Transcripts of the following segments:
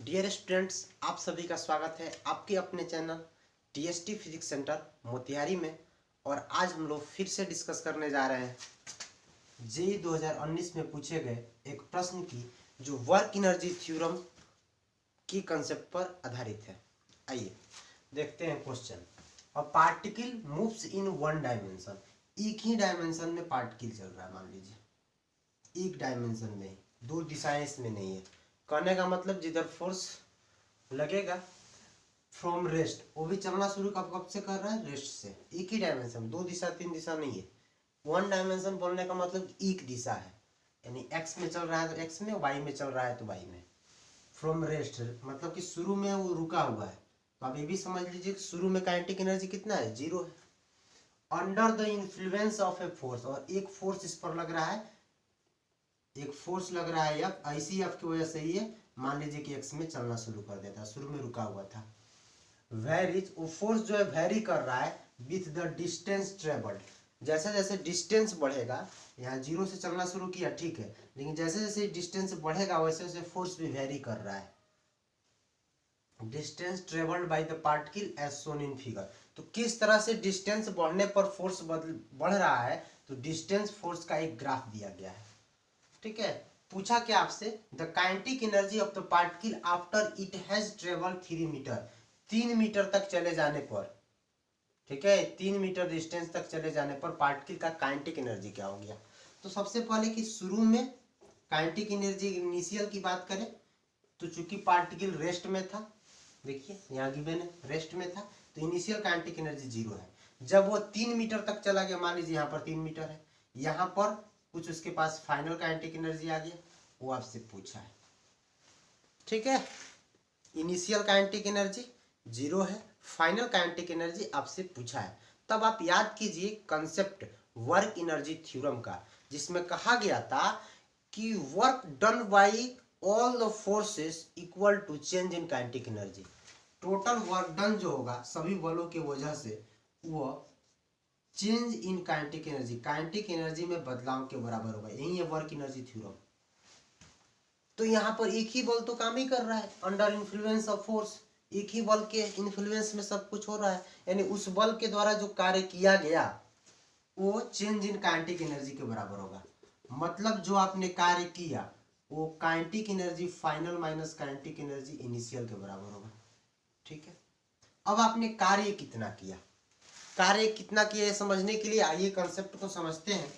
Dear students, आप सभी का स्वागत है आपके अपने channel TST physics centre Motihari में। और आज हम लोग फिर से डिस्कस करने जा रहे हैं जेईई 2019 में पूछे गए एक प्रश्न की जो वर्क एनर्जी थ्योरम की कंसेप्ट पर आधारित है। आइए देखते हैं question. A particle moves in one dimension. एक ही डायमेंशन में पार्टिकल चल रहा है, मान लीजिए एक डायमेंशन में, दो दिशाएं इसमें नहीं है। कहने का मतलब जिधर फोर्स लगेगा फ्रॉम रेस्ट, वो भी चलना शुरू कब से कर रहा है, रेस्ट से। एक ही डायमेंशन, दो दिशा तीन दिशा नहीं है। वन डायमेंशन बोलने का मतलब एक दिशा है, यानी एक्स में चल रहा है तो एक्स में, वाई में चल रहा है तो वाई में। फ्रॉम रेस्ट मतलब कि शुरू में वो रुका हुआ है। तो आप ये भी समझ लीजिए कि शुरू में काइनेटिक एनर्जी कितना है, 0 है। Under the influence of a force, और एक फोर्स इस पर लग रहा है, एक फोर्स लग रहा है एफ, ऐसी एफ की वजह से ये मान लीजिए कि एक्स में चलना शुरू कर देता है, शुरू में रुका हुआ था। वेरीज, वो फोर्स जो है वेरी कर रहा है विथ द डिस्टेंस ट्रेवल्ड। जैसे जैसे डिस्टेंस बढ़ेगा, यहाँ 0 से चलना शुरू किया, ठीक है, लेकिन जैसे जैसे डिस्टेंस बढ़ेगा वैसे वैसे फोर्स भी वेरी कर रहा है। Distance travelled by the particle as shown in figure. तो किस तरह से डिस्टेंस बढ़ने पर फोर्स बढ़ रहा है, तो डिस्टेंस फोर्स का एक ग्राफ दिया गया है। ठीक है, पूछा क्या आपसे, the kinetic energy of the particle after it has travelled 3 metre. 3 metre तक चले जाने पर, ठीक है, 3 मीटर डिस्टेंस तक चले जाने पर पार्टिकल का काइनेटिक एनर्जी क्या हो गया। तो सबसे पहले कि शुरू में काइनेटिक एनर्जी इनिशियल की बात करें तो चूंकि पार्टिकल रेस्ट में था, देखिए यहाँ गिवन है रेस्ट में था, तो इनिशियल काइनेटिक एनर्जी 0 है। जब वो 3 मीटर तक चला गया, मान लीजिए यहाँ पर 3 मीटर है, यहाँ पर कुछ उसके पास फाइनल काइनेटिक एनर्जी आ गया, वो आपसे पूछा है। ठीक है, इनिशियल काइनेटिक एनर्जी 0 है, फाइनल काइनेटिक एनर्जी आपसे पूछा है। तब आप याद कीजिए कंसेप्ट वर्क एनर्जी थ्योरम का, जिसमें कहा गया था कि work done by all the forces equal to change in kinetic energy. Total work done जो होगा सभी बलों की वजह से, वो change in kinetic energy, kinetic energy में बदलाव के बराबर होगा। यही है वर्क एनर्जी थ्योरम। तो यहाँ पर एक ही बल तो काम ही कर रहा है, अंडर इन्फ्लुएंस ऑफ फोर्स, एक ही बल के इन्फ्लुएंस में सब कुछ हो रहा है, यानी उस बल के द्वारा जो कार्य किया गया वो चेंज इन काइनेटिक एनर्जी के बराबर होगा। मतलब जो आपने कार्य किया वो kinetic energy final minus kinetic energy initial के बराबर होगा। ठीक है, अब आपने कार्य कितना किया, कार्य कितना किया ये समझने के लिए आइए कंसेप्ट को समझते हैं।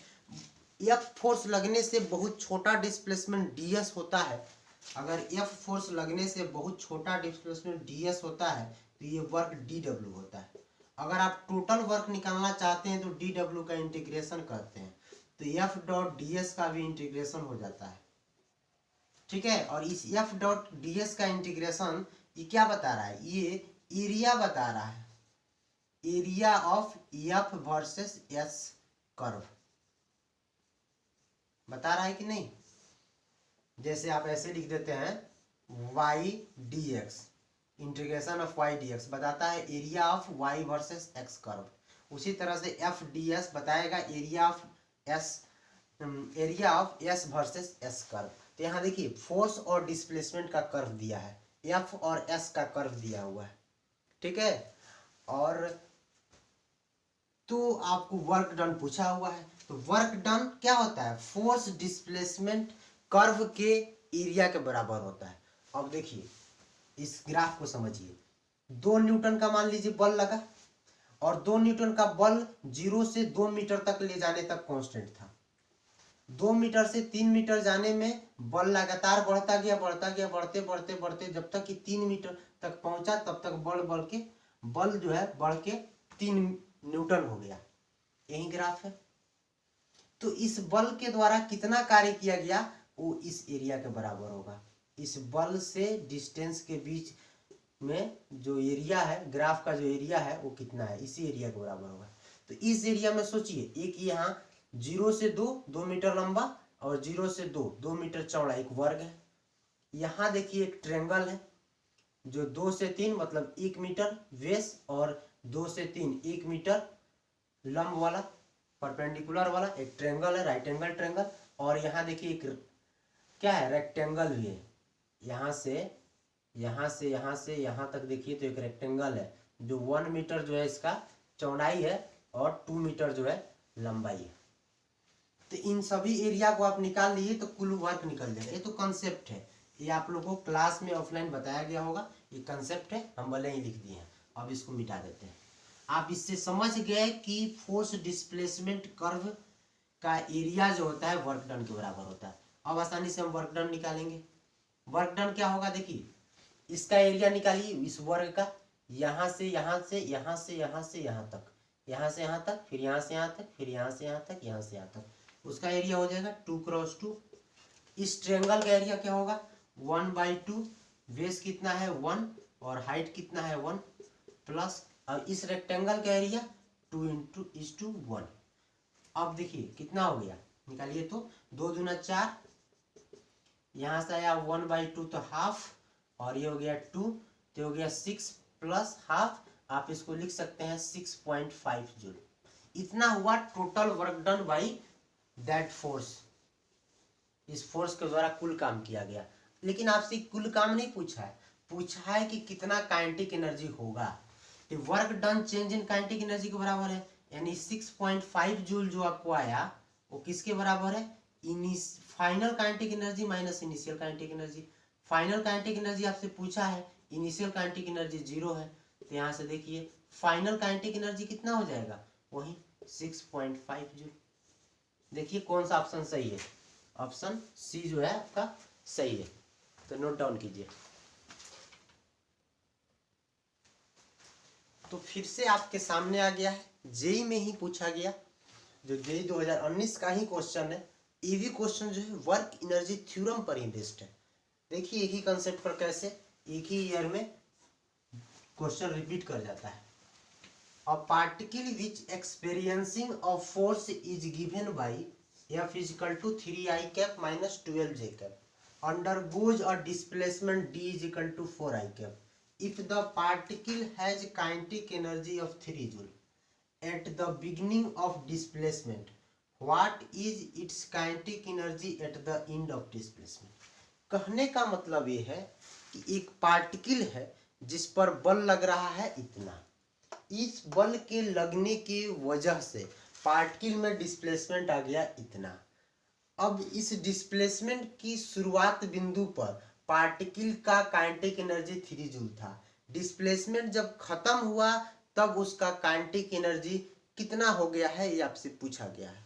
एफ फोर्स लगने से बहुत छोटा डिस्प्लेसमेंट ds होता है। अगर एफ फोर्स लगने से बहुत छोटा डिस्प्लेसमेंट ds होता है तो ये वर्क dw होता है। अगर आप टोटल वर्क निकालना चाहते हैं तो dw का इंटीग्रेशन करते हैं, तो एफ डॉट ds का भी इंटीग्रेशन हो जाता है। ठीक है, और इस एफ डॉट ds का इंटीग्रेशन ये क्या बता रहा है, ये एरिया बता रहा है, area of F versus S curve बता रहा है कि नहीं। जैसे आप ऐसे लिख देते हैं y dx, integration of y dx बताता है area of y versus x curve. उसी तरह से f ds बताएगा area of s, area of s versus s curve. तो यहाँ देखिए फोर्स और डिस्प्लेसमेंट का कर्व दिया है, f और s का कर्व दिया हुआ है। ठीक है, और तो आपको वर्क डन पूछा हुआ है, तो वर्क डन क्या होता है, फोर्स डिस्प्लेसमेंट कर्व के एरिया के बराबर होता है। अब देखिए इस ग्राफ को समझिए, 2 न्यूटन का मान लीजिए बल लगा, और 2 न्यूटन का बल 0 से 2 मीटर तक ले जाने तक कांस्टेंट था। 2 मीटर से 3 मीटर जाने में बल लगातार बढ़ता गया बढ़ते बढ़ते बढ़ते जब तक कि 3 मीटर तक पहुंचा, तब तक बल जो है बढ़ के 3 न्यूटन हो गया। यही ग्राफ है। तो इस बल के द्वारा कितना कार्य किया गया वो इस एरिया के बराबर होगा। इस बल से डिस्टेंस के बीच में जो एरिया है, ग्राफ का जो एरिया है वो कितना है, इसी एरिया के बराबर होगा। तो इस एरिया में सोचिए, एक यहाँ 0 से 2 मीटर लंबा, और 0 से 2 मीटर चौड़ा एक वर्ग है। यहाँ देखिए एक ट्रेंगल है जो 2 से 3 मतलब 1 मीटर बेस, और 2 से 3 1 मीटर लंब वाला परपेंडिकुलर वाला एक ट्रेंगल है, राइट एंगल ट्रेंगल। और यहाँ देखिए एक क्या है, रेक्टेंगल भी है। यहाँ से यहाँ से यहाँ तक देखिए तो एक रेक्टेंगल है जो 1 मीटर जो है इसका चौड़ाई है और 2 मीटर जो है लंबाई है। तो इन सभी एरिया को आप निकाल लीजिए तो कुल वर्क निकल जाएगा। ये तो कंसेप्ट है, ये आप लोगों को क्लास में ऑफलाइन बताया गया होगा, ये कंसेप्ट है, हम भले ही लिख दिए हैं। अब इसको मिटा देते हैं। आप इससे समझ गए कि फोर्स डिस्प्लेसमेंट कर्व का एरिया जो होता है वर्क डन के बराबर होता है। अब आसानी से हम वर्क डन निकालेंगे। वर्क डन क्या होगा, देखिए इसका एरिया निकालिए इस वर्ग का, यहाँ से यहाँ से यहाँ से यहाँ से यहाँ तक, यहाँ से यहाँ तक, फिर यहाँ से यहाँ तक, फिर यहाँ से यहाँ तक, यहाँ से यहाँ तक, उसका एरिया हो जाएगा 2 क्रॉस 2। इस ट्रायंगल का एरिया क्या होगा 1/2, बेस कितना है 1 और हाइट कितना है 1 प्लस, और इस रेक्टेंगल का एरिया 2 × 1। अब देखिए कितना हो गया, निकालिए तो 2 दूना 4, यहाँ से आया 1/2 तो हाफ, और ये हो गया 2 तो हो गया 6 प्लस हाफ, आप इसको लिख सकते हैं 6.5 जूल। इतना हुआ total work done by that force. इस फोर्स के द्वारा कुल काम किया गया। लेकिन आपसे कुल काम नहीं पूछा है कि कितना काइनेटिक एनर्जी होगा। तो work done change in kinetic energy के बराबर है, यानी 6.5 जूल जो आपको आया वो किसके बराबर है, final kinetic energy minus initial kinetic energy. Final kinetic energy आपसे पूछा है, इनिशियल काइनेटिक एनर्जी 0 है, तो यहाँ से देखिए फाइनल काइनेटिक एनर्जी कितना हो जाएगा, वही 6.5 जूल। देखिए कौन सा ऑप्शन सही है, ऑप्शन सी जो है आपका सही है, तो नोट डाउन कीजिए। तो फिर से आपके सामने आ गया है, जेई में ही पूछा गया, जो जेई 2019 का ही क्वेश्चन है। ये भी क्वेश्चन जो है वर्क एनर्जी थ्योरम पर ही बेस्ड है। देखिए एक ही कंसेप्ट पर कैसे एक ही ईयर में क्वेश्चन रिपीट कर जाता है। A particle which experiencing a force is given by F is equal to 3I cap minus 12J cap undergoes a displacement D is equal to 4I cap. If the particle has kinetic energy of 3 joule at the beginning of displacement, what is its kinetic energy at the end of displacement? कहने का मतलब ये है कि एक particle है जिस पर बल लग रहा है इतना, इस बल के लगने की वजह से पार्टिकल में डिस्प्लेसमेंट आ गया इतना। अब इस डिस्प्लेसमेंट की शुरुआत बिंदु पर पार्टिकल का काइनेटिक एनर्जी 3 जूल था। डिस्प्लेसमेंट जब खत्म हुआ तब उसका काइनेटिक एनर्जी कितना हो गया है, ये आपसे पूछा गया है।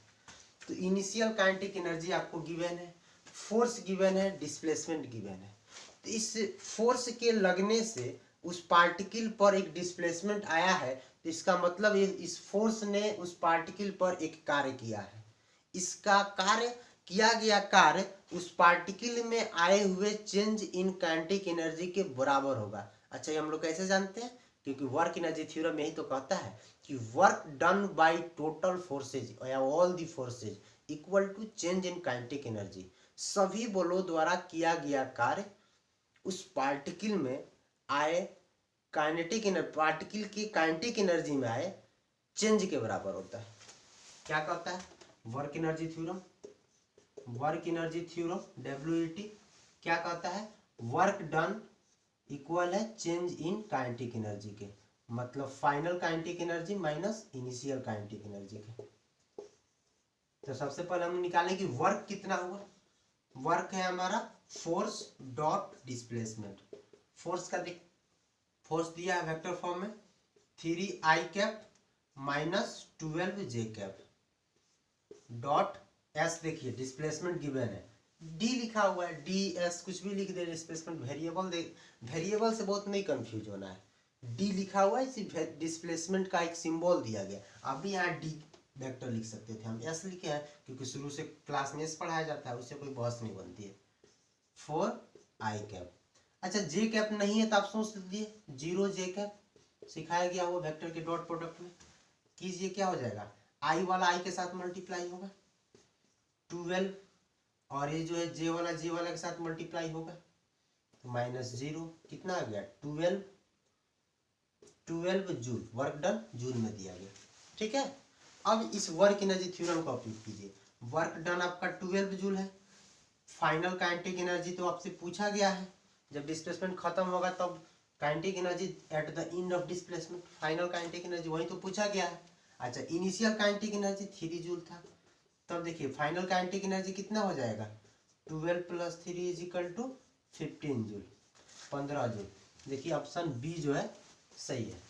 तो इनिशियल काइनेटिक एनर्जी आपको गिवन है, फोर्स गिवन है, डिस्प्लेसमेंट गिवन है। तो इस फोर्स के लगने से उस पार्टिकल पर एक डिस्प्लेसमेंट आया है, तो इसका मतलब इस फोर्स ने उस पार्टिकल पर एक कार्य किया है। इसका कार्य किया गया कार्य उस पार्टिकल में आए हुए चेंज इन काइनेटिक एनर्जी के बराबर होगा। अच्छा ये हम लोग कैसे जानते हैं, क्योंकि वर्क एनर्जी थ्योरम यही तो कहता है कि work done by total forces या all the forces equal to change in kinetic energy. सभी बलों द्वारा किया गया कार्य उस पार्टिकल में आए काइनेटिक एनर्जी, पार्टिकल की काइनेटिक एनर्जी में आए चेंज के बराबर होता है। क्या कहता है work energy theorem, work energy theorem WET क्या कहता है, वर्क डन इक्वल है चेंज इन काइनेटिक एनर्जी के, मतलब final kinetic energy minus initial kinetic energy के। तो सबसे पहले हम निकालें कि वर्क कितना हुआ। वर्क है हमारा फोर्स डॉट डिस्प्लेसमेंट। फोर्स का फोर्स दिया है वेक्टर फॉर्म में 3I cap minus 12J cap dot S। देखिए डिस्प्लेसमेंट गिवन है, D लिखा हुआ है, DS कुछ भी लिख दे, डिस्प्लेसमेंट वेरिएबल वेरिएबल से बहुत नहीं कंफ्यूज होना है। D लिखा हुआ है, इसी डिस्प्लेसमेंट का एक सिंबल दिया गया। आप भी यहाँ D वेक्टर लिख सकते थे, हम S लिखे हैं क्योंकि शुरू से क्लास में S पढ़ाया जाता है, उससे कोई बहस नहीं बनती है। 4I cap. अच्छा जे कैप नहीं है तो आप सोच लीजिए 0J कैप सिखाया गया वो वेक्टर के डॉट प्रोडक्ट में कीजिए, क्या हो जाएगा, I वाला I के साथ मल्टीप्लाई होगा 12, और ये जो है J वाला के साथ मल्टीप्लाई होगा तो -0, कितना आ गया 12 जूल। वर्क डन जूल में दिया गया, ठीक है। अब इस वर्क एनर्जी थ्योरम का उपयोग कीजिए। वर्क डन आपका 12 जूल है, फाइनल काइनेटिक एनर्जी तो आपसे पूछा गया है जब डिस्प्लेसमेंट खत्म होगा तब kinetic energy at the end of displacement, final kinetic energy वही तो पूछा गया है। अच्छा, इनिशियल काइनेटिक एनर्जी 3 जूल था, तब देखिए फाइनल काइनेटिक एनर्जी कितना हो जाएगा, 12 + 3 = 15 जूल, 15 जूल। देखिए ऑप्शन बी जो है सही है।